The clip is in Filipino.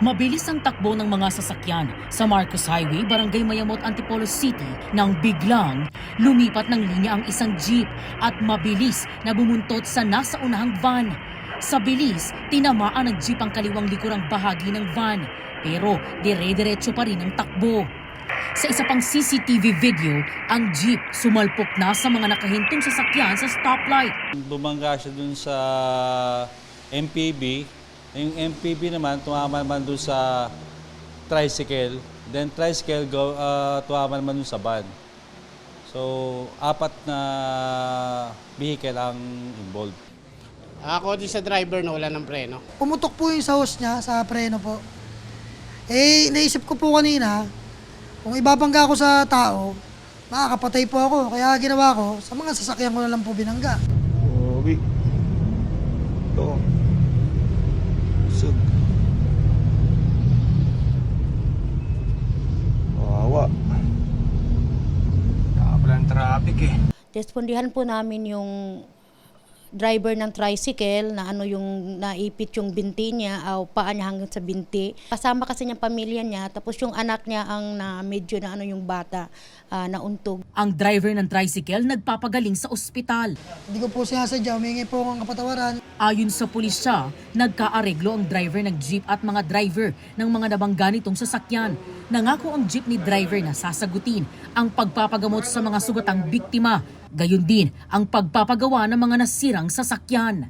Mabilis ang takbo ng mga sasakyan sa Marcos Highway, Barangay Mayamot, Antipolo City nang biglang lumipat ng linya ang isang jeep at mabilis na bumuntot sa nasa unahang van. Sa bilis, tinamaan ng jeep ang kaliwang likurang bahagi ng van pero dire-diretso pa rin ang takbo. Sa isa pang CCTV video, ang jeep sumalpok na sa mga nakahintong sasakyan sa stoplight. Bumangga siya dun sa MPV. Yung MPV naman, tumama naman dun sa tricycle. Then tricycle, tumama naman dun sa van. So, 4 na vehicle ang involved. Ako din sa driver na wala ng preno. Pumutok po yung sa hose niya, sa preno po. Eh, naisip ko po kanina, kung ibabangga ako sa tao, makakapatay po ako. Kaya ginawa ko, sa mga sasakyan ko na lang po binangga. Uwi. Ito. Sug. Wawa. Nakapalang traffic eh. Respondihan po namin yung driver ng tricycle na yung naipit yung binti niya o paa niya hanggang sa binti. Kasama kasi niyang pamilya niya, tapos yung anak niya ang medyo na yung bata nauntog. Ang driver ng tricycle nagpapagaling sa ospital. Hindi ko po sinasadya, humingi po akong kapatawaran. Ayon sa pulisya, nagkaareglo ang driver ng jeep at mga driver ng mga nabangga nitong sasakyan. Nangako ang jeepney driver na sasagutin ang pagpapagamot sa mga sugatang biktima. Gayon din ang pagpapagawa ng mga nasirang sasakyan.